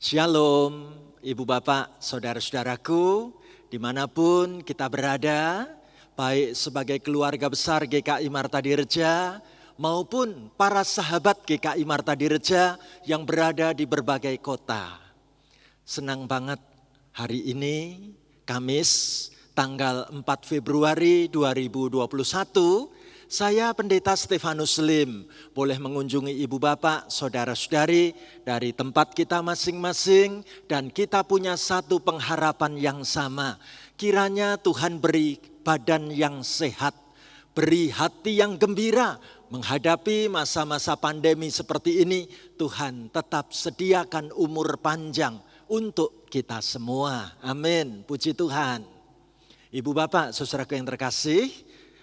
Shalom, Ibu Bapak, Saudara-saudaraku, dimanapun kita berada, baik sebagai keluarga besar GKI Marta Dirja, maupun para sahabat GKI Marta Dirja yang berada di berbagai kota. Senang banget hari ini, Kamis, tanggal 4 Februari 2021, saya Pendeta Stefanus Lim boleh mengunjungi Ibu Bapak, Saudara-saudari dari tempat kita masing-masing dan kita punya satu pengharapan yang sama. Kiranya Tuhan beri badan yang sehat, beri hati yang gembira menghadapi masa-masa pandemi seperti ini. Tuhan tetap sediakan umur panjang untuk kita semua. Amin, puji Tuhan. Ibu Bapak, saudaraku yang terkasih,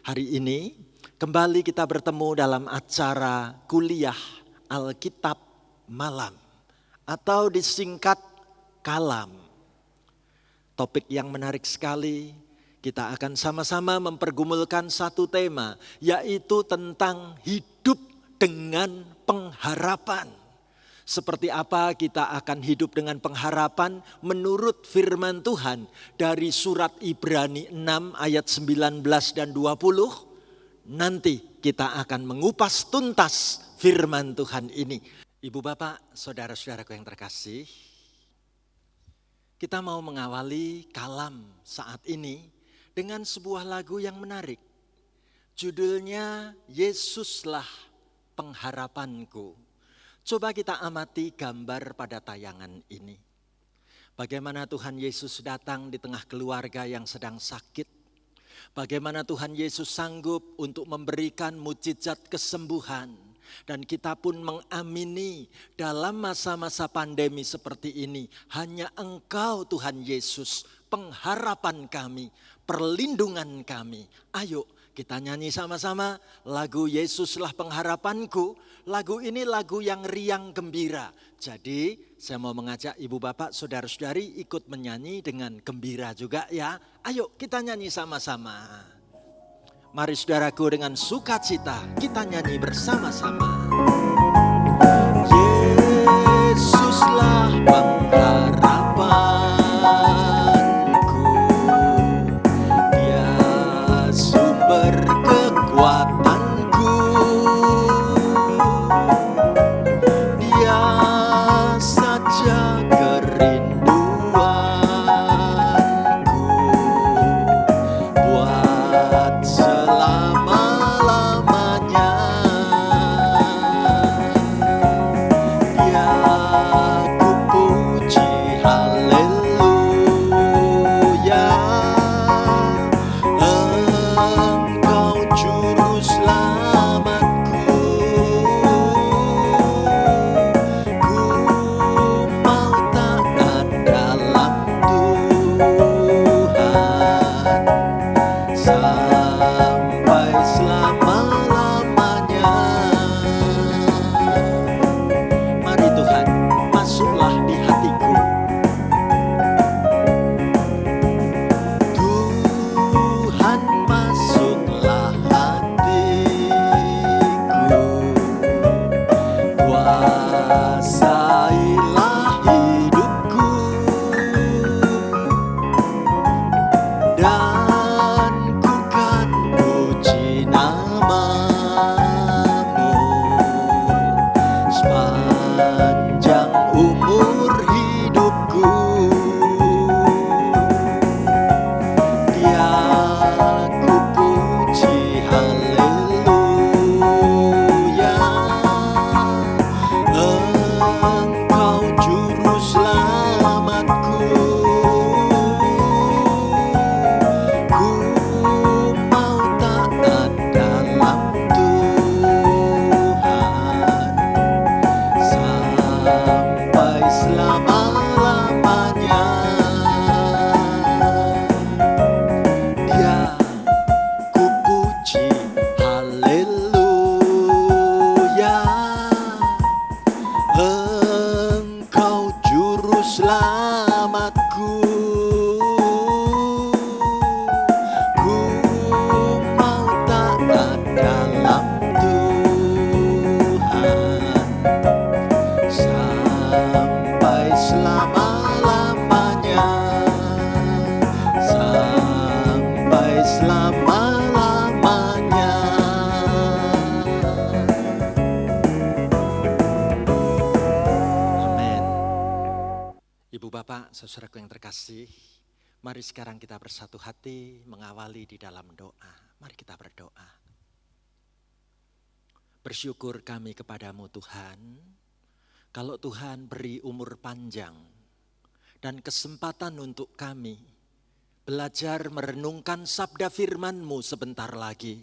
hari ini kembali kita bertemu dalam acara kuliah Alkitab malam atau disingkat Kalam. Topik yang menarik sekali, kita akan sama-sama mempergumulkan satu tema, yaitu tentang hidup dengan pengharapan. Seperti apa kita akan hidup dengan pengharapan menurut firman Tuhan dari surat Ibrani 6 ayat 19 dan 20. Nanti kita akan mengupas tuntas firman Tuhan ini. Ibu Bapak, saudara-saudaraku yang terkasih, kita mau mengawali Kalam saat ini dengan sebuah lagu yang menarik. Judulnya Yesuslah Pengharapanku. Coba kita amati gambar pada tayangan ini. Bagaimana Tuhan Yesus datang di tengah keluarga yang sedang sakit. Bagaimana Tuhan Yesus sanggup untuk memberikan mukjizat kesembuhan. Dan kita pun mengamini dalam masa-masa pandemi seperti ini. Hanya Engkau Tuhan Yesus, pengharapan kami, perlindungan kami. Ayo kita nyanyi sama-sama lagu Yesuslah Pengharapanku. Lagu ini lagu yang riang gembira. Jadi saya mau mengajak ibu bapak saudara-saudari ikut menyanyi dengan gembira juga ya. Ayo kita nyanyi sama-sama. Mari saudaraku dengan sukacita kita nyanyi bersama-sama. Yesuslah pengharapanku, Dia sumber kekuatanku, Dia saja kerinduanku buat selama-lamanya. Dia ku puji, haleluya. Engkau juru selamatku, ku mau taat dalam Tuhan sampai selama-lamanya. Mari Tuhan, masuklah di hatiku. Tuhan masuklah hatiku, kuasailah hidupku, dan ku kan puji namamu sepanjang umur hidupku. Dia ku puji, haleluya. Engkau juru selamatku, ku mau taat dalam Tuhan sampai selama-lamanya. Dia ku puji, haleluya. Engkau juru selamatku, ku mau taat dalam Tuhan sampai selama Ibu Bapak, saudaraku yang terkasih, mari sekarang kita bersatu hati mengawali di dalam doa. Mari kita berdoa. Bersyukur kami kepadamu Tuhan, kalau Tuhan beri umur panjang dan kesempatan untuk kami belajar merenungkan sabda firman-Mu sebentar lagi.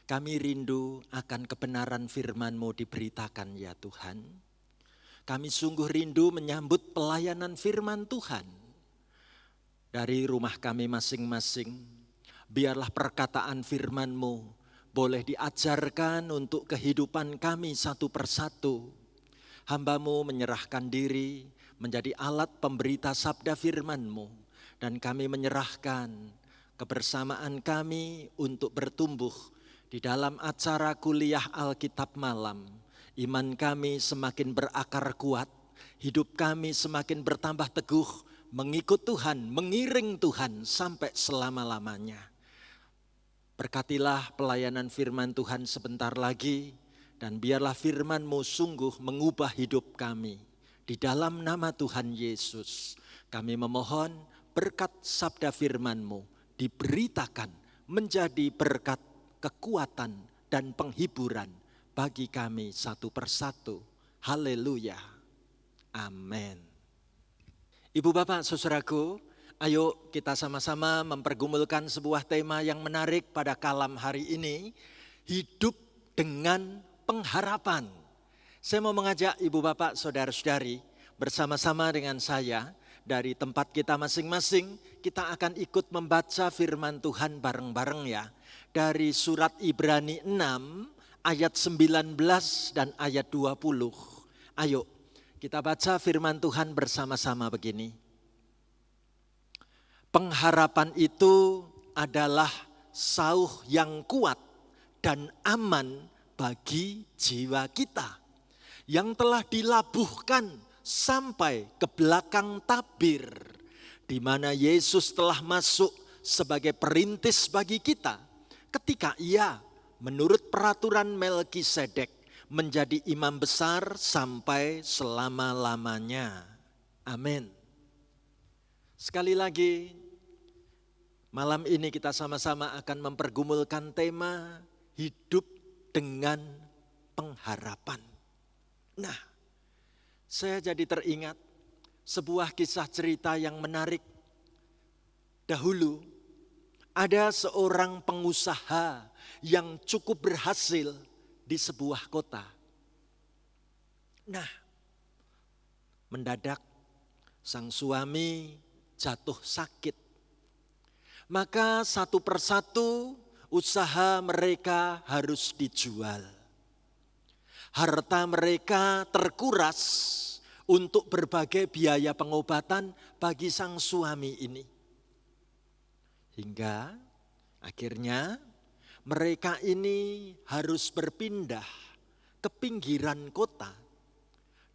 Kami rindu akan kebenaran firman-Mu diberitakan ya Tuhan. Kami sungguh rindu menyambut pelayanan firman Tuhan. Dari rumah kami masing-masing, biarlah perkataan firman-Mu boleh diajarkan untuk kehidupan kami satu persatu. Hamba-Mu menyerahkan diri menjadi alat pemberita sabda firman-Mu. Dan kami menyerahkan kebersamaan kami untuk bertumbuh di dalam acara kuliah Alkitab malam. Iman kami semakin berakar kuat, hidup kami semakin bertambah teguh, mengikut Tuhan, mengiring Tuhan sampai selama-lamanya. Berkatilah pelayanan firman Tuhan sebentar lagi, dan biarlah firman-Mu sungguh mengubah hidup kami. Di dalam nama Tuhan Yesus, kami memohon berkat sabda firman-Mu diberitakan menjadi berkat kekuatan dan penghiburan bagi kami satu persatu. Haleluya. Amin. Ibu Bapak, saudaraku, ayo kita sama-sama mempergumulkan sebuah tema yang menarik pada kalam hari ini. Hidup dengan pengharapan. Saya mau mengajak Ibu Bapak, saudara-saudari, bersama-sama dengan saya dari tempat kita masing-masing, kita akan ikut membaca firman Tuhan bareng-bareng ya. Dari surat Ibrani 6 ayat 19 dan ayat 20. Ayo kita baca firman Tuhan bersama-sama begini. Pengharapan itu adalah sauh yang kuat dan aman bagi jiwa kita, yang telah dilabuhkan sampai ke belakang tabir, di mana Yesus telah masuk sebagai perintis bagi kita ketika Ia menurut peraturan Melkisedek menjadi imam besar sampai selama-lamanya. Amin. Sekali lagi, malam ini kita sama-sama akan mempergumulkan tema hidup dengan pengharapan. Nah, saya jadi teringat sebuah kisah cerita yang menarik. Dahulu ada seorang pengusaha yang cukup berhasil di sebuah kota. Nah, mendadak sang suami jatuh sakit. Maka satu persatu usaha mereka harus dijual. Harta mereka terkuras untuk berbagai biaya pengobatan bagi sang suami ini. Hingga akhirnya mereka ini harus berpindah ke pinggiran kota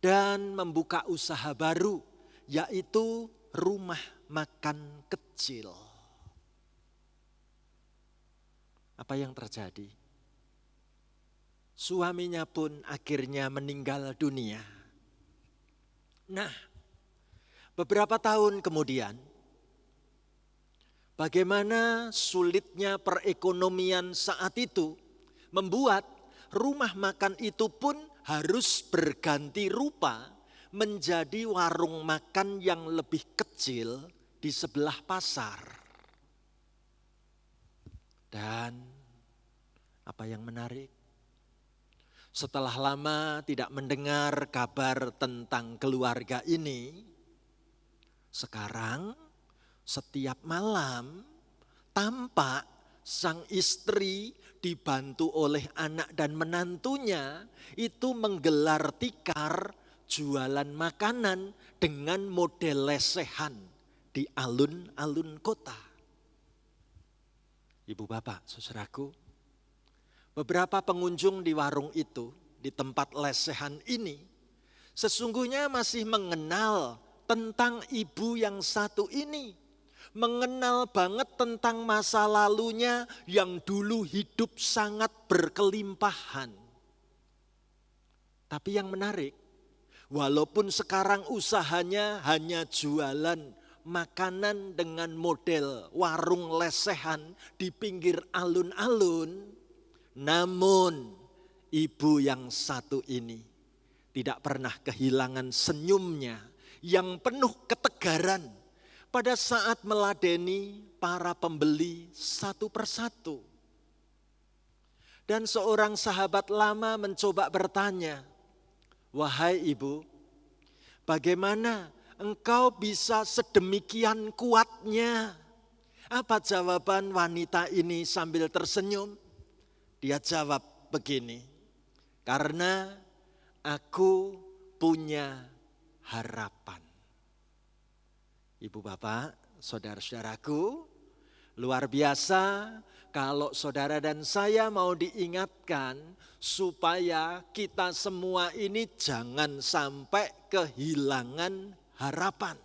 dan membuka usaha baru, yaitu rumah makan kecil. Apa yang terjadi? Suaminya pun akhirnya meninggal dunia. Nah, beberapa tahun kemudian, bagaimana sulitnya perekonomian saat itu membuat rumah makan itu pun harus berganti rupa menjadi warung makan yang lebih kecil di sebelah pasar. Dan apa yang menarik? Setelah lama tidak mendengar kabar tentang keluarga ini, sekarang setiap malam tampak sang istri dibantu oleh anak dan menantunya itu menggelar tikar jualan makanan dengan model lesehan di alun-alun kota. Ibu bapak, saudaraku, beberapa pengunjung di warung itu, di tempat lesehan ini, sesungguhnya masih mengenal tentang ibu yang satu ini. Mengenal banget tentang masa lalunya yang dulu hidup sangat berkelimpahan. Tapi yang menarik, Walaupun sekarang usahanya hanya jualan makanan dengan model warung lesehan di pinggir alun-alun, namun ibu yang satu ini tidak pernah kehilangan senyumnya yang penuh ketegaran pada saat meladeni para pembeli satu persatu. Dan seorang sahabat lama mencoba bertanya, "Wahai ibu, bagaimana engkau bisa sedemikian kuatnya?" Apa jawaban wanita ini sambil tersenyum? Dia jawab begini, "Karena aku punya harapan." Ibu bapak, saudara-saudaraku, luar biasa kalau saudara dan saya mau diingatkan supaya kita semua ini jangan sampai kehilangan harapan.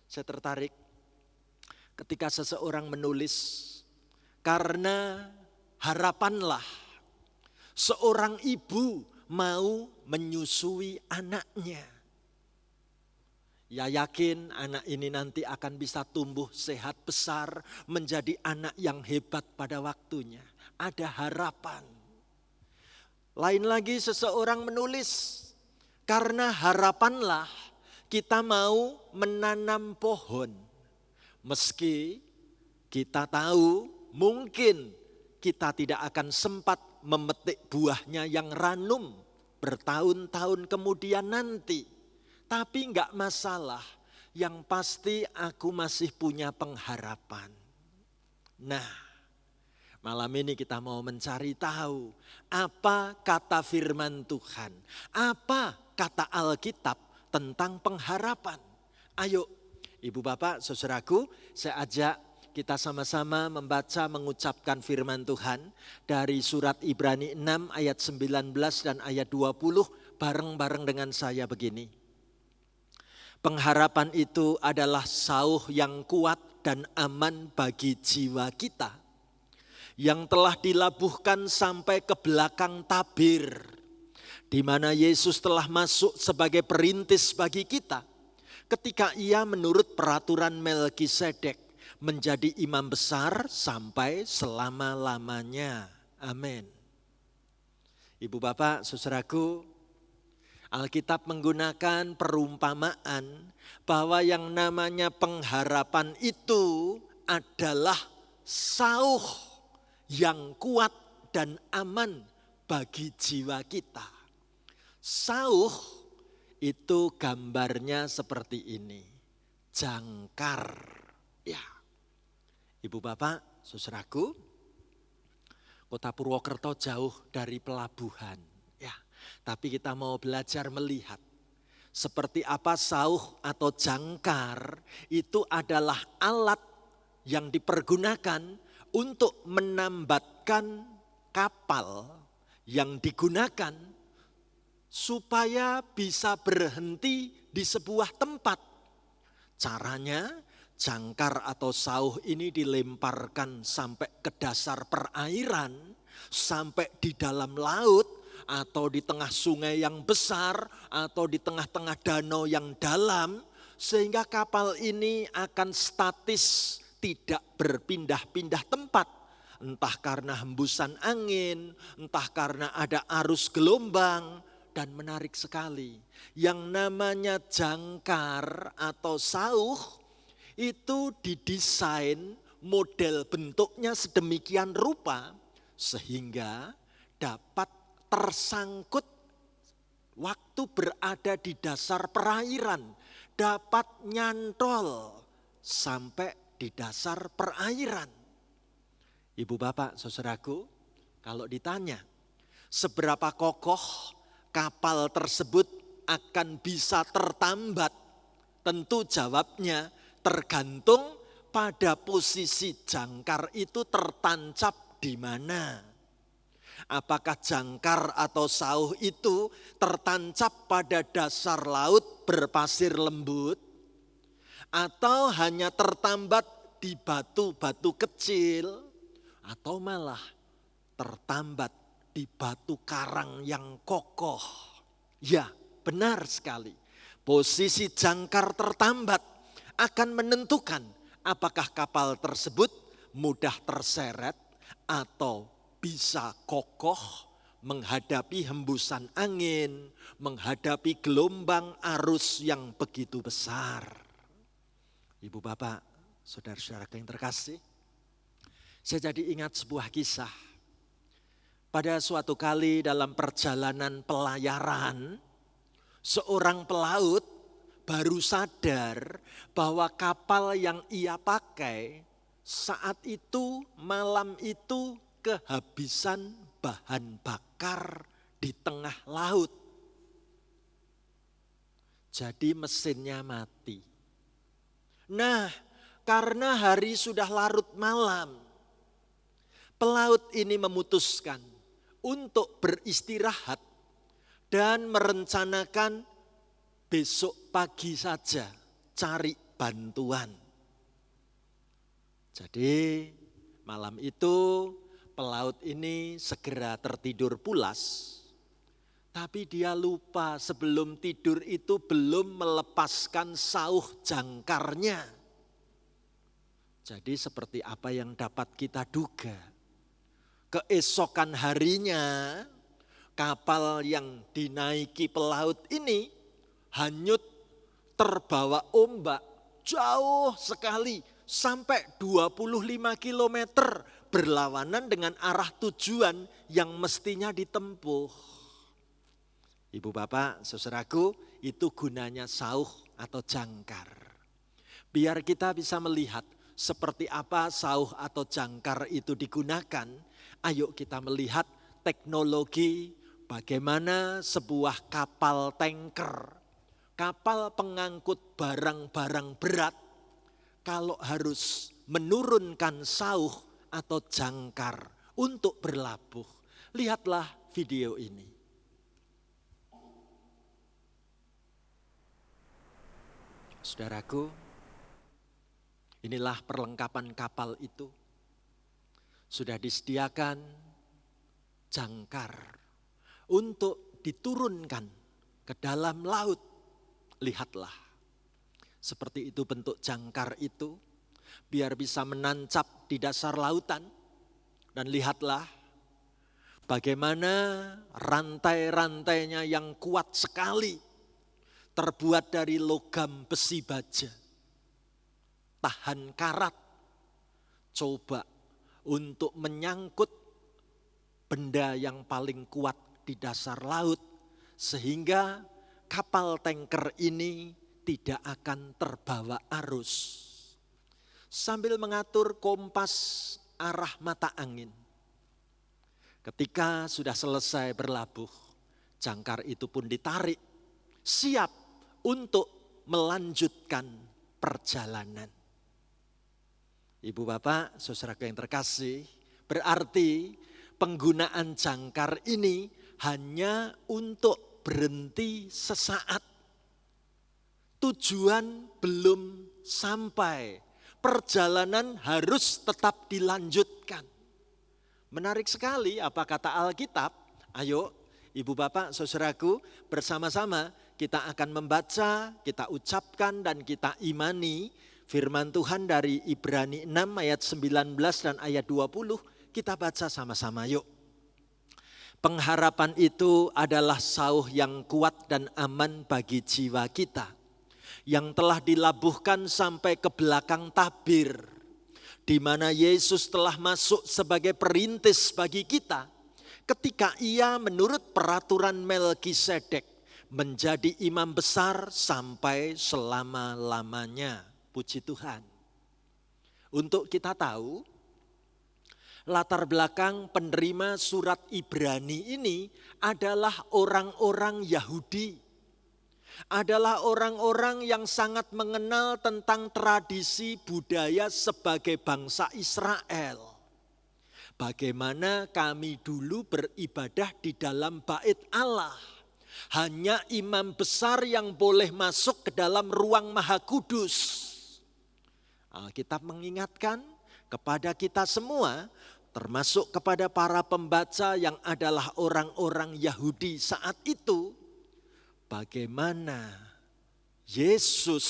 Saya tertarik ketika seseorang menulis, karena harapanlah seorang ibu mau menyusui anaknya. Ya yakin anak ini nanti akan bisa tumbuh sehat besar, menjadi anak yang hebat pada waktunya. Ada harapan. Lain lagi seseorang menulis, karena harapanlah kita mau menanam pohon. Meski kita tahu mungkin kita tidak akan sempat memetik buahnya yang ranum bertahun-tahun kemudian nanti. Tapi enggak masalah, yang pasti aku masih punya pengharapan. Nah, malam ini kita mau mencari tahu apa kata firman Tuhan, apa kata Alkitab tentang pengharapan. Ayo, ibu bapak, saudaraku, saya ajak kita sama-sama membaca mengucapkan firman Tuhan dari surat Ibrani 6 ayat 19 dan ayat 20 bareng-bareng dengan saya begini. Pengharapan itu adalah sauh yang kuat dan aman bagi jiwa kita, yang telah dilabuhkan sampai ke belakang tabir, di mana Yesus telah masuk sebagai perintis bagi kita, ketika ia menurut peraturan Melkisedek menjadi imam besar sampai selama-lamanya. Amin. Ibu bapak, saudaraku, Alkitab menggunakan perumpamaan bahwa yang namanya pengharapan itu adalah sauh yang kuat dan aman bagi jiwa kita. Sauh itu gambarnya seperti ini, jangkar. Ya, ibu bapak, saudaraku, kota Purwokerto jauh dari pelabuhan. Ya, tapi kita mau belajar melihat seperti apa sauh atau jangkar itu adalah alat yang dipergunakan untuk menambatkan kapal yang digunakan supaya bisa berhenti di sebuah tempat. Caranya jangkar atau sauh ini dilemparkan sampai ke dasar perairan, sampai di dalam laut, atau di tengah sungai yang besar, atau di tengah-tengah danau yang dalam, sehingga kapal ini akan statis, tidak berpindah-pindah tempat. Entah karena hembusan angin, entah karena ada arus gelombang, dan menarik sekali. Yang namanya jangkar atau sauh itu didesain model bentuknya sedemikian rupa sehingga dapat tersangkut waktu berada di dasar perairan, dapat nyantol sampai di dasar perairan. Ibu bapak, saudaraku, kalau ditanya seberapa kokoh kapal tersebut akan bisa tertambat, tentu jawabnya tergantung pada posisi jangkar itu tertancap di mana. Apakah jangkar atau sauh itu tertancap pada dasar laut berpasir lembut, atau hanya tertambat di batu-batu kecil, atau malah tertambat di batu karang yang kokoh. Ya, Benar sekali. Posisi jangkar tertambat akan menentukan apakah kapal tersebut mudah terseret atau bisa kokoh menghadapi hembusan angin, menghadapi gelombang arus yang begitu besar. Ibu bapak, saudara-saudara yang terkasih, saya jadi ingat sebuah kisah. Pada suatu kali dalam perjalanan pelayaran, seorang pelaut baru sadar bahwa kapal yang ia pakai saat itu, malam itu kehabisan bahan bakar di tengah laut. Jadi mesinnya mati. Nah, karena hari sudah larut malam, pelaut ini memutuskan untuk beristirahat dan merencanakan besok pagi saja cari bantuan. Jadi malam itu pelaut ini segera tertidur pulas. Tapi dia lupa sebelum tidur itu belum melepaskan sauh jangkarnya. Jadi seperti apa yang dapat kita duga. Keesokan harinya kapal yang dinaiki pelaut ini hanyut terbawa ombak jauh sekali sampai 25 kilometer berlawanan dengan arah tujuan yang mestinya ditempuh. Ibu bapak, saudaraku, itu gunanya sauh atau jangkar. Biar kita bisa melihat seperti apa sauh atau jangkar itu digunakan, ayo kita melihat teknologi bagaimana sebuah kapal tanker, kapal pengangkut barang-barang berat, kalau harus menurunkan sauh atau jangkar untuk berlabuh. Lihatlah video ini. Saudaraku, inilah perlengkapan kapal itu. Sudah disediakan jangkar untuk diturunkan ke dalam laut. Lihatlah, seperti itu bentuk jangkar itu, biar bisa menancap di dasar lautan. Dan lihatlah bagaimana rantai-rantainya yang kuat sekali, terbuat dari logam besi baja, tahan karat, coba untuk menyangkut benda yang paling kuat di dasar laut, sehingga kapal tanker ini tidak akan terbawa arus. Sambil mengatur kompas arah mata angin. Ketika sudah selesai berlabuh, jangkar itu pun ditarik, siap untuk melanjutkan perjalanan. Ibu bapak, saudara yang terkasih, berarti penggunaan jangkar ini hanya untuk berhenti sesaat. Tujuan belum sampai, perjalanan harus tetap dilanjutkan. Menarik sekali apa kata Alkitab. Ayo ibu bapak saudaraku, bersama-sama kita akan membaca, kita ucapkan dan kita imani firman Tuhan dari Ibrani 6 ayat 19 dan ayat 20. Kita baca sama-sama yuk. Pengharapan itu adalah sauh yang kuat dan aman bagi jiwa kita, yang telah dilabuhkan sampai ke belakang tabir, di mana Yesus telah masuk sebagai perintis bagi kita, ketika ia menurut peraturan Melkisedek menjadi imam besar sampai selama-lamanya. Puji Tuhan. Untuk kita tahu, latar belakang penerima surat Ibrani ini adalah orang-orang Yahudi. Adalah orang-orang yang sangat mengenal tentang tradisi budaya sebagai bangsa Israel. Bagaimana kami dulu beribadah di dalam bait Allah. Hanya imam besar yang boleh masuk ke dalam ruang maha kudus. Alkitab mengingatkan kepada kita semua, termasuk kepada para pembaca yang adalah orang-orang Yahudi saat itu, bagaimana Yesus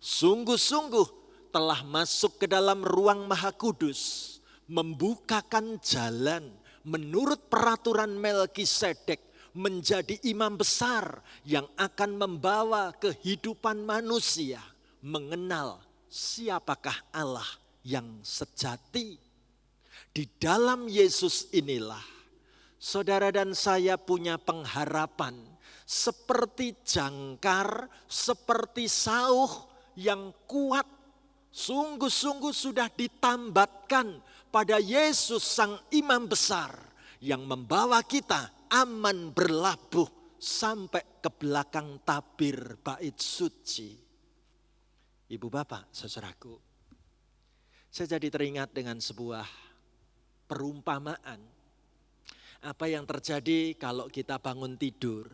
sungguh-sungguh telah masuk ke dalam ruang Maha Kudus, membukakan jalan menurut peraturan Melkisedek menjadi imam besar yang akan membawa kehidupan manusia mengenal siapakah Allah yang sejati. Di dalam Yesus inilah saudara dan saya punya pengharapan seperti jangkar, seperti sauh yang kuat. Sungguh-sungguh sudah ditambatkan pada Yesus sang imam besar yang membawa kita aman berlabuh sampai ke belakang tabir bait suci. Ibu bapak, saudaraku, saya jadi teringat dengan sebuah perumpamaan. Apa yang terjadi kalau kita bangun tidur?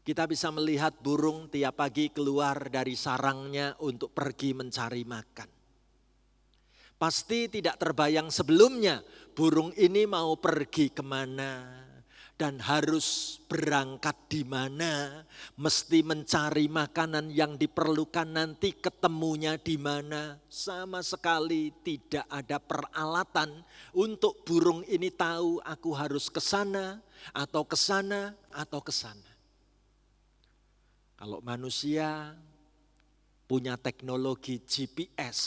Kita bisa melihat burung tiap pagi keluar dari sarangnya untuk pergi mencari makan. Pasti tidak terbayang sebelumnya burung ini mau pergi kemana dan harus berangkat di mana, mesti mencari makanan yang diperlukan nanti ketemunya di mana. Sama sekali tidak ada peralatan untuk burung ini tahu aku harus ke sana atau ke sana atau ke sana. Kalau manusia punya teknologi GPS,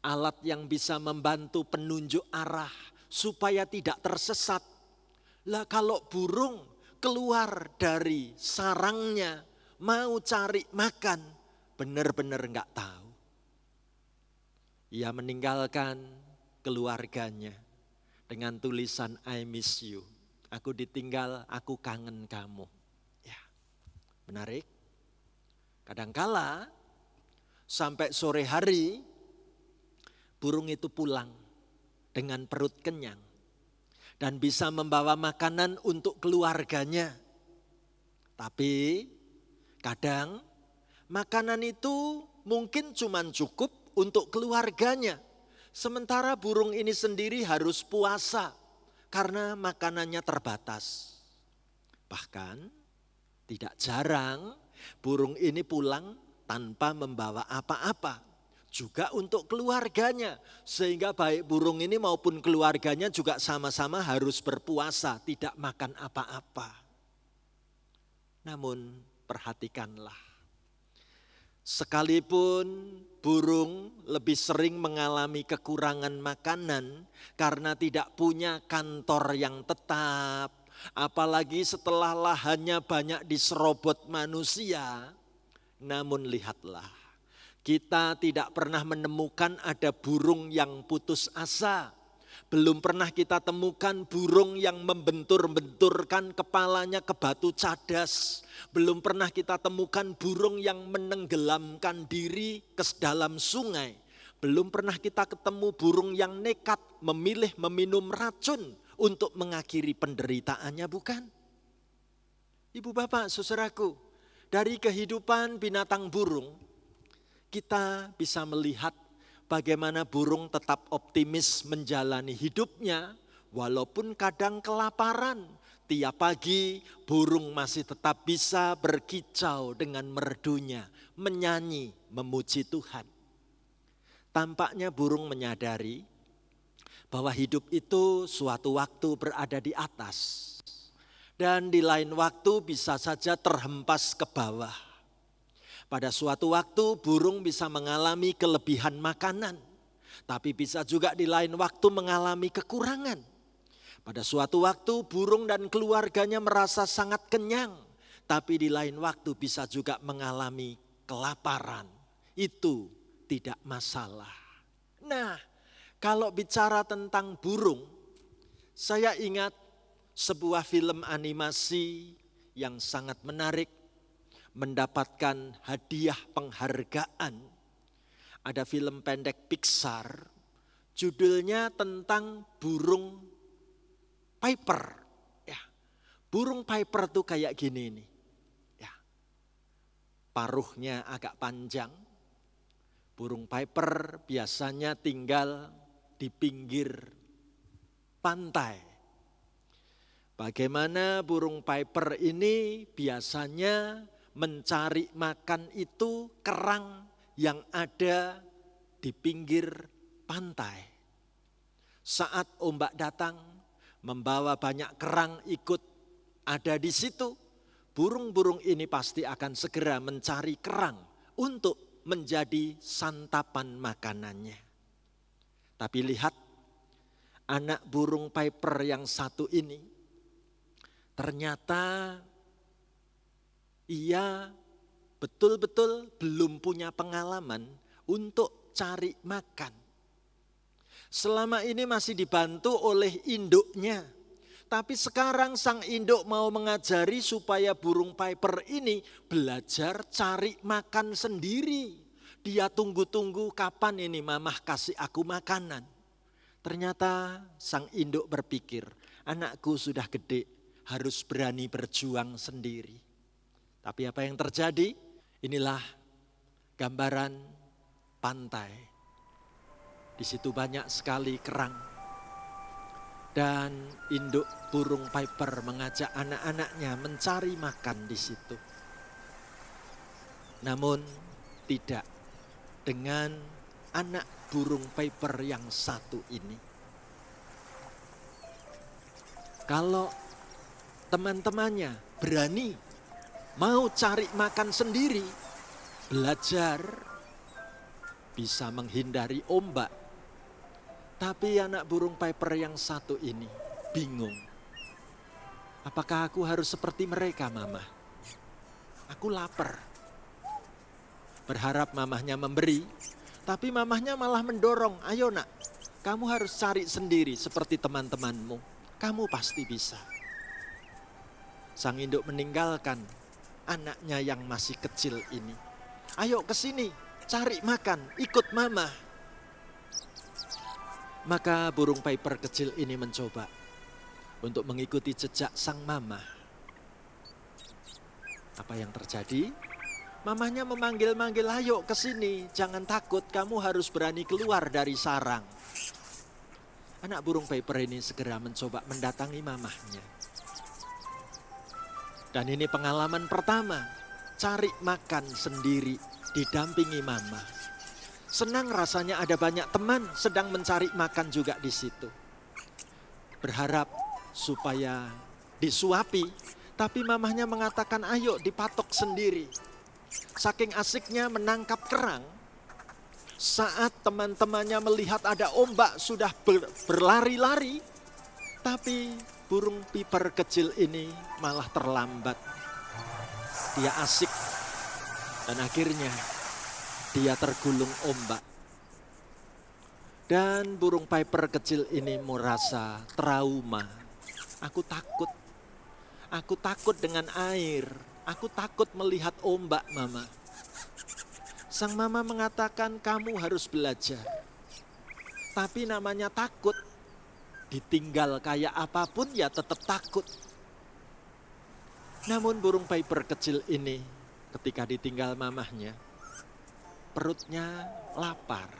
alat yang bisa membantu penunjuk arah supaya tidak tersesat. Lah kalau burung keluar dari sarangnya mau cari makan, benar-benar enggak tahu. Ia meninggalkan keluarganya dengan tulisan I miss you. Aku ditinggal, aku kangen kamu. Ya, menarik. Kadangkala sampai sore hari burung itu pulang dengan perut kenyang dan bisa membawa makanan untuk keluarganya. Tapi kadang makanan itu mungkin cuma cukup untuk keluarganya. Sementara burung ini sendiri harus puasa karena makanannya terbatas. Bahkan tidak jarang burung ini pulang tanpa membawa apa-apa. Juga untuk keluarganya. Sehingga baik burung ini maupun keluarganya juga sama-sama harus berpuasa, tidak makan apa-apa. Namun perhatikanlah, sekalipun burung lebih sering mengalami kekurangan makanan karena tidak punya kantor yang tetap, apalagi setelah lahannya banyak diserobot manusia. Namun lihatlah, kita tidak pernah menemukan ada burung yang putus asa. Belum pernah kita temukan burung yang membentur-benturkan kepalanya ke batu cadas. Belum pernah kita temukan burung yang menenggelamkan diri ke dalam sungai. Belum pernah kita ketemu burung yang nekat memilih meminum racun untuk mengakhiri penderitaannya, bukan? Ibu bapak, saudaraku, dari kehidupan binatang burung, kita bisa melihat bagaimana burung tetap optimis menjalani hidupnya walaupun kadang kelaparan. Tiap pagi burung masih tetap bisa berkicau dengan merdunya, menyanyi, memuji Tuhan. Tampaknya burung menyadari bahwa hidup itu suatu waktu berada di atas dan di lain waktu bisa saja terhempas ke bawah. Pada suatu waktu burung bisa mengalami kelebihan makanan, tapi bisa juga di lain waktu mengalami kekurangan. Pada suatu waktu burung dan keluarganya merasa sangat kenyang, tapi di lain waktu bisa juga mengalami kelaparan. Itu tidak masalah. Nah, kalau bicara tentang burung, saya ingat sebuah film animasi yang sangat menarik, mendapatkan hadiah penghargaan. Ada film pendek Pixar, judulnya tentang burung Piper. Ya, burung Piper tuh kayak gini nih. Ya, paruhnya agak panjang. Burung Piper biasanya tinggal di pinggir pantai. Bagaimana burung piper ini biasanya mencari makan itu kerang yang ada di pinggir pantai. Saat ombak datang, membawa banyak kerang ikut ada di situ. Burung-burung ini pasti akan segera mencari kerang untuk menjadi santapan makanannya. Tapi lihat, anak burung piper yang satu ini, ternyata ia betul-betul belum punya pengalaman untuk cari makan. Selama ini masih dibantu oleh induknya. Tapi sekarang sang induk mau mengajari supaya burung piper ini belajar cari makan sendiri. Dia tunggu-tunggu kapan ini mamah kasih aku makanan. Ternyata sang induk berpikir, anakku sudah gede, harus berani berjuang sendiri. Tapi apa yang terjadi? Inilah gambaran pantai. Di situ banyak sekali kerang. Dan induk burung piper mengajak anak-anaknya mencari makan di situ. Namun tidak dengan anak burung piper yang satu ini. Kalau teman-temannya berani mau cari makan sendiri, belajar bisa menghindari ombak. Tapi anak burung piper yang satu ini bingung. Apakah aku harus seperti mereka, Mama? Aku lapar. Berharap mamahnya memberi, tapi mamahnya malah mendorong. Ayo nak, kamu harus cari sendiri seperti teman-temanmu. Kamu pasti bisa. Sang induk meninggalkan anaknya yang masih kecil ini. Ayo ke sini, cari makan, ikut mama. Maka burung piper kecil ini mencoba untuk mengikuti jejak sang mama. Apa yang terjadi? Mamahnya memanggil-manggil, ayo ke sini, jangan takut, kamu harus berani keluar dari sarang. Anak burung piper ini segera mencoba mendatangi mamahnya. Dan ini pengalaman pertama, cari makan sendiri, didampingi mama. Senang rasanya ada banyak teman sedang mencari makan juga di situ. Berharap supaya disuapi, tapi mamahnya mengatakan ayo dipatok sendiri. Saking asiknya menangkap kerang, saat teman-temannya melihat ada ombak sudah berlari-lari, tapi burung piper kecil ini malah terlambat. Dia asik dan akhirnya dia tergulung ombak. Dan burung piper kecil ini merasa trauma. Aku takut dengan air. Aku takut melihat ombak, Mama. Sang mama mengatakan kamu harus belajar. Tapi namanya takut. Ditinggal kayak apapun ya tetap takut. Namun burung piper kecil ini ketika ditinggal mamahnya, perutnya lapar.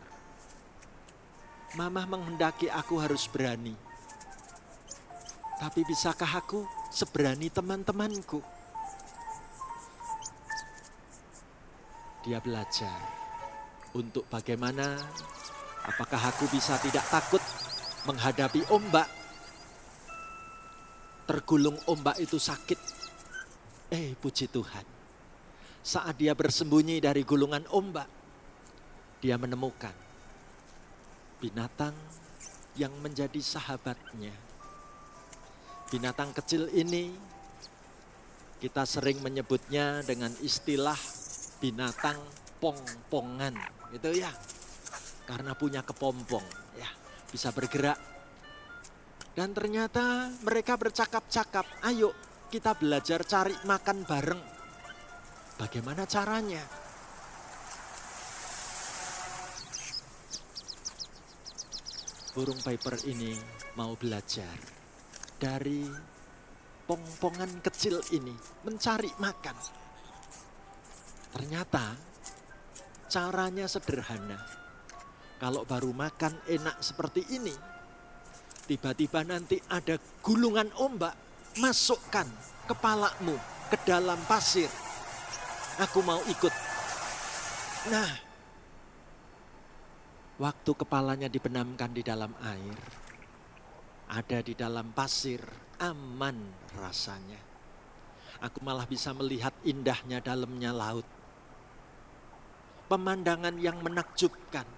Mamah menghendaki aku harus berani. Tapi bisakah aku seberani teman-temanku? Dia belajar untuk bagaimana, apakah aku bisa tidak takut menghadapi ombak. Tergulung ombak itu sakit. Puji Tuhan. Saat dia bersembunyi dari gulungan ombak, dia menemukan binatang yang menjadi sahabatnya. Binatang kecil ini kita sering menyebutnya dengan istilah binatang pong-pongan, gitu ya. Karena punya kepompong, ya, bisa bergerak. Dan ternyata mereka bercakap-cakap, ayo kita belajar cari makan bareng. Bagaimana caranya? Burung piper ini mau belajar dari pong-pongan kecil ini mencari makan. Ternyata caranya sederhana. Kalau baru makan enak seperti ini, tiba-tiba nanti ada gulungan ombak, masukkan kepalamu ke dalam pasir. Aku mau ikut. Nah, waktu kepalanya dibenamkan di dalam air, ada di dalam pasir, aman rasanya. Aku malah bisa melihat indahnya dalamnya laut. Pemandangan yang menakjubkan.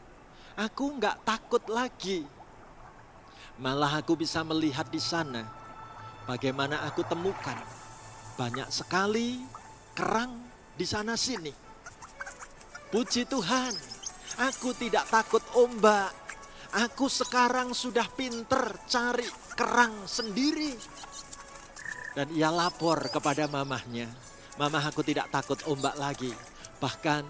Aku enggak takut lagi. Malah aku bisa melihat di sana bagaimana aku temukan banyak sekali kerang di sana sini. Puji Tuhan, aku tidak takut ombak. Aku sekarang sudah pinter cari kerang sendiri. Dan ia lapor kepada mamahnya, "Mamah, aku tidak takut ombak lagi. Bahkan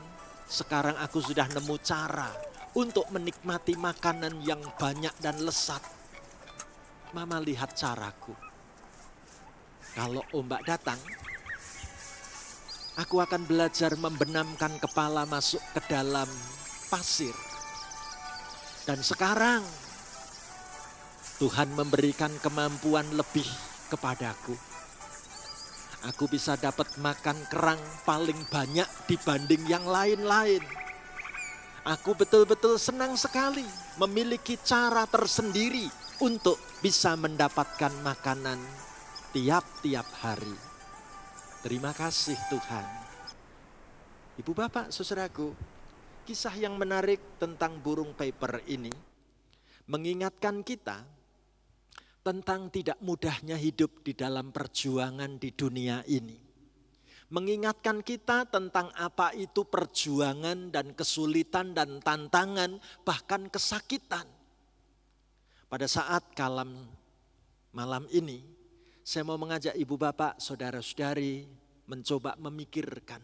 sekarang aku sudah nemu cara untuk menikmati makanan yang banyak dan lezat. Mama, lihat caraku. Kalau ombak datang, aku akan belajar membenamkan kepala masuk ke dalam pasir. Dan sekarang Tuhan memberikan kemampuan lebih kepadaku. Aku bisa dapat makan kerang paling banyak dibanding yang lain-lain. Aku betul-betul senang sekali memiliki cara tersendiri untuk bisa mendapatkan makanan tiap-tiap hari. Terima kasih Tuhan." Ibu bapak saudaraku, kisah yang menarik tentang burung Piper ini mengingatkan kita tentang tidak mudahnya hidup di dalam perjuangan di dunia ini. Mengingatkan kita tentang apa itu perjuangan dan kesulitan dan tantangan, bahkan kesakitan. Pada saat malam ini, saya mau mengajak ibu bapak, saudara-saudari mencoba memikirkan.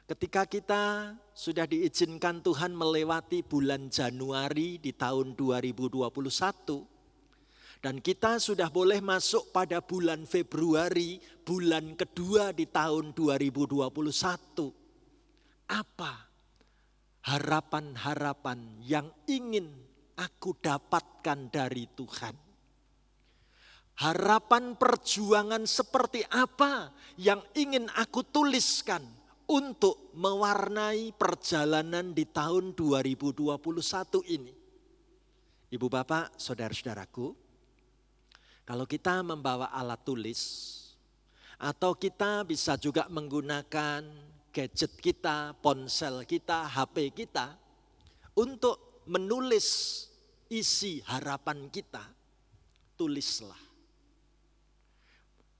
Ketika kita sudah diizinkan Tuhan melewati bulan Januari di tahun 2021, dan kita sudah boleh masuk pada bulan Februari, bulan kedua di tahun 2021. Apa harapan-harapan yang ingin aku dapatkan dari Tuhan? Harapan perjuangan seperti apa yang ingin aku tuliskan untuk mewarnai perjalanan di tahun 2021 ini? Ibu bapak, saudara-saudaraku, kalau kita membawa alat tulis, atau kita bisa juga menggunakan gadget kita, ponsel kita, HP kita, untuk menulis isi harapan kita, tulislah.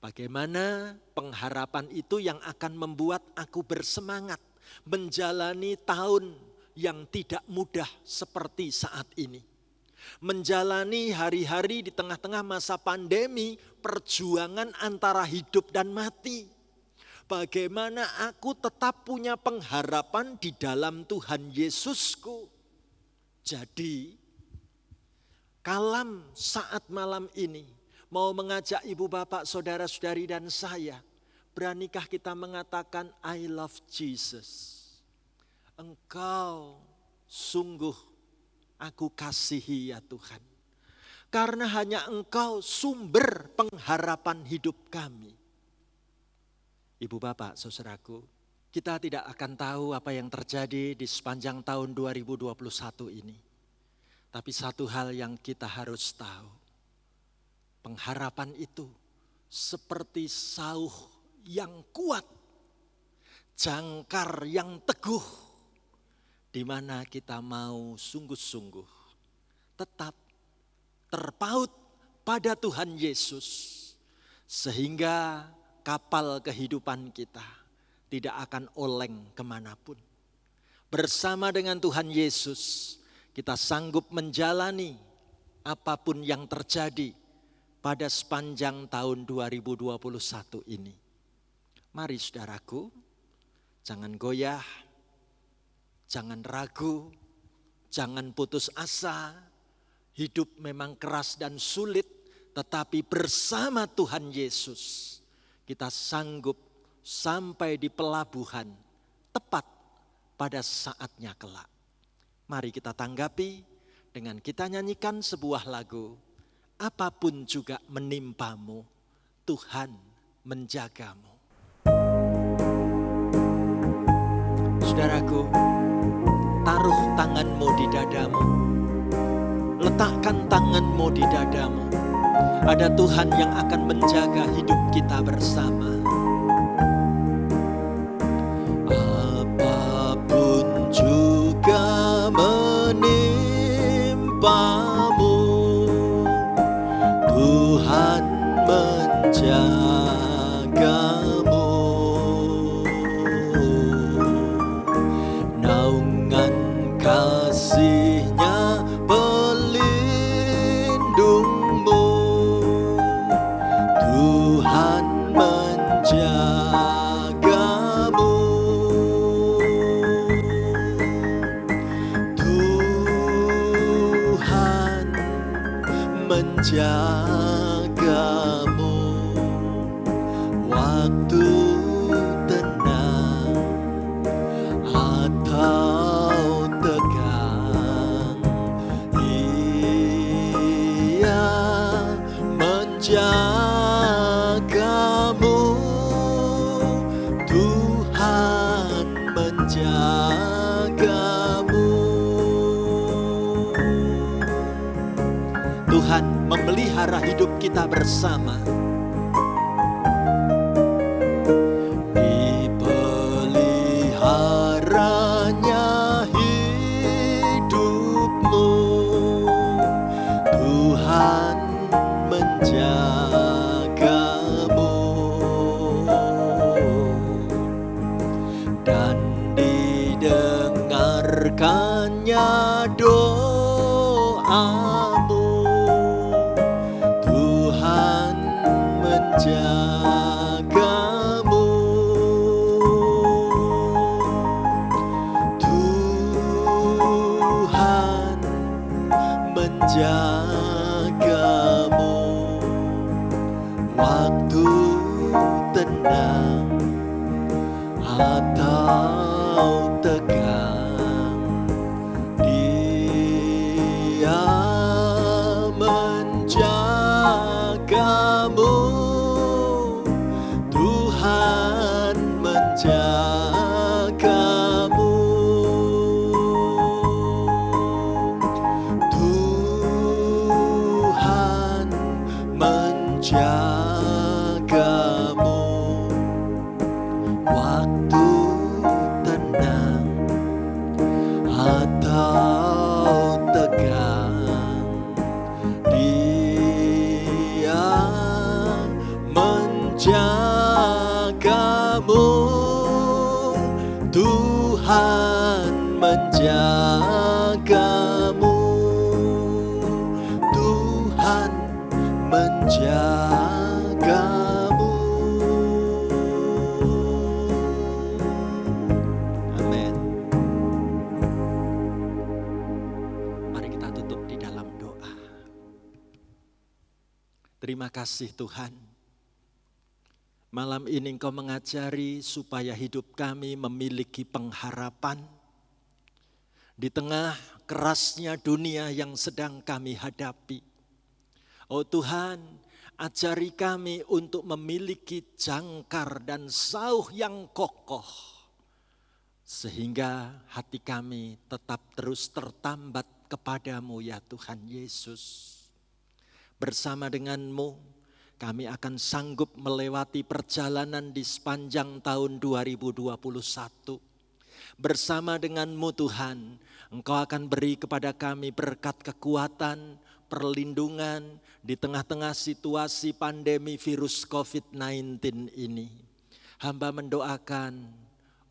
Bagaimana pengharapan itu yang akan membuat aku bersemangat menjalani tahun yang tidak mudah seperti saat ini. Menjalani hari-hari di tengah-tengah masa pandemi, perjuangan antara hidup dan mati. Bagaimana aku tetap punya pengharapan di dalam Tuhan Yesusku. Jadi, kalam saat malam ini mau mengajak ibu bapak, saudara-saudari dan saya, beranikah kita mengatakan, "I love Jesus. Engkau sungguh aku kasihi ya Tuhan. Karena hanya Engkau sumber pengharapan hidup kami." Ibu bapak, saudaraku, kita tidak akan tahu apa yang terjadi di sepanjang tahun 2021 ini. Tapi satu hal yang kita harus tahu, pengharapan itu seperti sauh yang kuat, jangkar yang teguh, di mana kita mau sungguh-sungguh tetap terpaut pada Tuhan Yesus, sehingga kapal kehidupan kita tidak akan oleng kemanapun. Bersama dengan Tuhan Yesus, kita sanggup menjalani apapun yang terjadi pada sepanjang tahun 2021 ini. Mari saudaraku, jangan goyah, jangan ragu, jangan putus asa. Hidup memang keras dan sulit, tetapi bersama Tuhan Yesus kita sanggup sampai di pelabuhan tepat pada saatnya kelak. Mari kita tanggapi dengan kita nyanyikan sebuah lagu, "Apapun juga menimpamu, Tuhan menjagamu. Saudaraku, taruh tanganmu di dadamu. Letakkan tanganmu di dadamu. Ada Tuhan yang akan menjaga hidup kita bersama. Apapun juga menimpamu, Tuhan menjagamu. Naungan kasih-Nya pelindungmu, Tuhan menjagamu. Tuhan menjagamu waktu tenang atau tegang. Ia menjagamu, Tuhan menjagamu. Tuhan memelihara hidup kita bersama. Dipeliharanya hidupmu, Tuhan menjagamu. Dan didengarkannya doamu, Tuhan menjagamu. Tuhan menjagamu waktu tenang atau tegang. Dia menjagamu, Tuhan menjagamu. Tuhan menjagamu waktu tenang atau tegang. Dia menjagamu, Tuhan menjagamu. Tuhan menjagamu. Amin. Mari kita tutup di dalam doa. Terima kasih Tuhan. Malam ini Engkau mengajari supaya hidup kami memiliki pengharapan di tengah kerasnya dunia yang sedang kami hadapi. Oh Tuhan, ajari kami untuk memiliki jangkar dan sauh yang kokoh, sehingga hati kami tetap terus tertambat kepadamu ya Tuhan Yesus. Bersama denganmu, kami akan sanggup melewati perjalanan di sepanjang tahun 2021. Bersama denganmu Tuhan, Engkau akan beri kepada kami berkat kekuatan, perlindungan di tengah-tengah situasi pandemi virus COVID-19 ini. Hamba mendoakan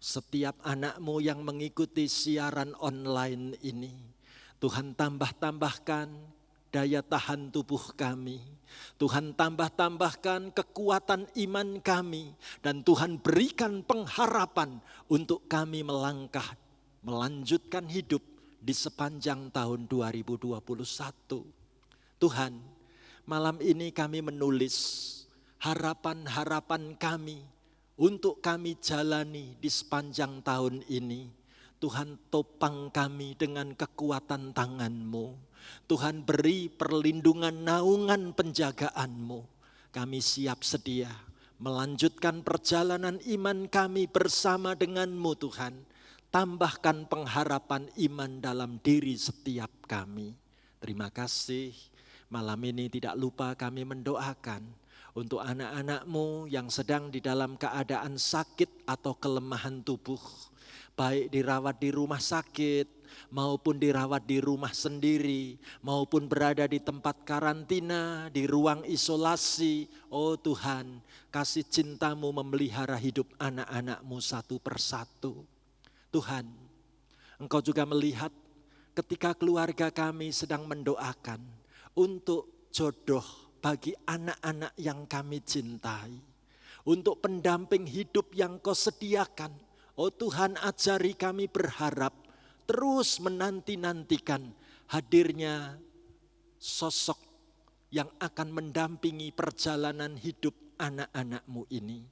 setiap anakmu yang mengikuti siaran online ini. Tuhan tambahkan daya tahan tubuh kami. Tuhan tambahkan kekuatan iman kami. Dan Tuhan berikan pengharapan untuk kami melangkah, melanjutkan hidup di sepanjang tahun 2021. Tuhan, malam ini kami menulis harapan-harapan kami untuk kami jalani di sepanjang tahun ini. Tuhan topang kami dengan kekuatan tangan-Mu. Tuhan beri perlindungan naungan penjagaan-Mu. kami siap sedia melanjutkan perjalanan iman kami bersama denganmu Tuhan. Tambahkan pengharapan iman dalam diri setiap kami. Terima kasih, malam ini tidak lupa kami mendoakan untuk anak-anak-Mu yang sedang di dalam keadaan sakit atau kelemahan tubuh. Baik dirawat di rumah sakit, maupun dirawat di rumah sendiri, maupun berada di tempat karantina, di ruang isolasi. Oh Tuhan, kasih cinta-Mu memelihara hidup anak-anak-Mu satu persatu. Tuhan, Engkau juga melihat ketika keluarga kami sedang mendoakan untuk jodoh bagi anak-anak yang kami cintai. Untuk pendamping hidup yang Kau sediakan. Oh Tuhan, ajari kami berharap, terus menanti-nantikan hadirnya sosok yang akan mendampingi perjalanan hidup anak-anak-Mu ini.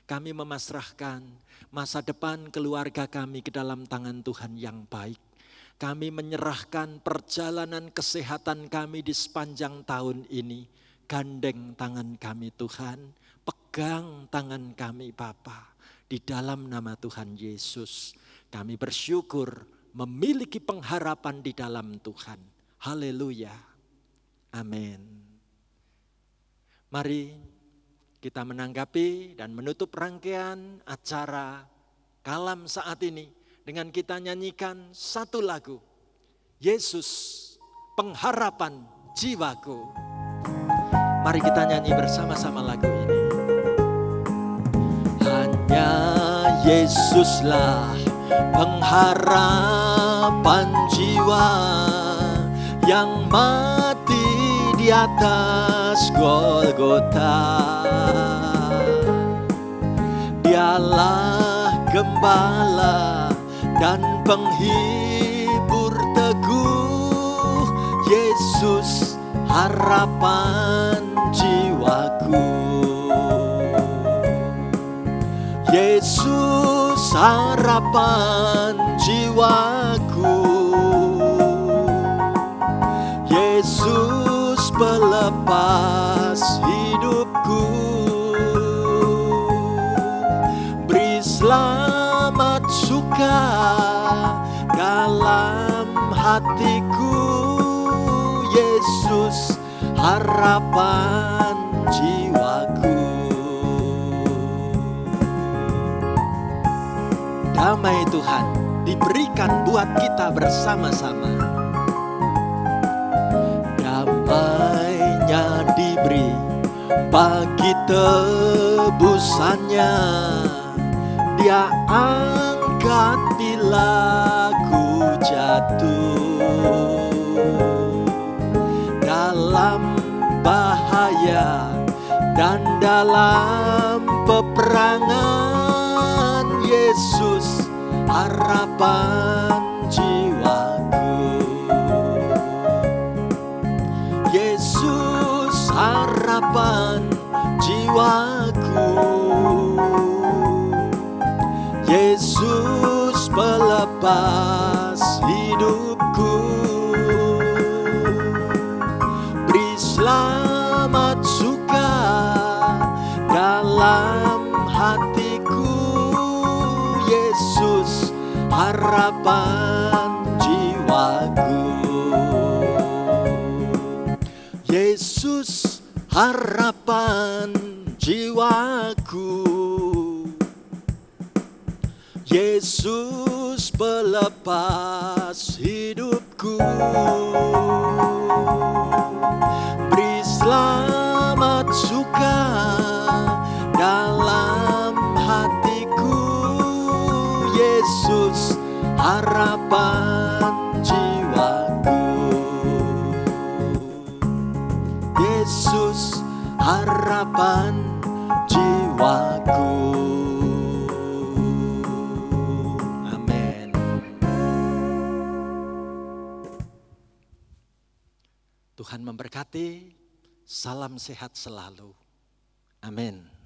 Kami memasrahkan masa depan keluarga kami ke dalam tangan Tuhan yang baik. Kami menyerahkan perjalanan kesehatan kami di sepanjang tahun ini. Gandeng tangan kami Tuhan, pegang tangan kami Bapa. Di dalam nama Tuhan Yesus, kami bersyukur memiliki pengharapan di dalam Tuhan. Haleluya. Amin. Mari kita menanggapi dan menutup rangkaian acara Kalam saat ini dengan kita nyanyikan satu lagu. Yesus, pengharapan jiwaku. Mari kita nyanyi bersama-sama lagu ini. Hanya Yesuslah pengharapan jiwa yang mati di atas Golgota. Dialah gembala dan penghibur teguh, Yesus harapan jiwaku. Yesus harapan jiwaku. Yesus pelepas hidupku. Beri selamat suka dalam hatiku. Yesus harapan jiwaku. Damai Tuhan diberikan buat kita bersama-sama. Damainya diberi bagi tebusannya. Dia angkat bila ku jatuh dalam bahaya dan dalam peperangan. Yesus harapan jiwaku. Yesus harapan jiwaku. Yesus pelepas hidupku. Beri selamat suka dalam hatiku. Yesus harapan jiwaku. Yesus harapan jiwaku. Yesus pelepas hidupku. Beri selamat suka dalam hatiku. Yesus harapan jiwaku. Yesus harapan jiwaku. Amin. Tuhan memberkati. Salam sehat selalu. Amin.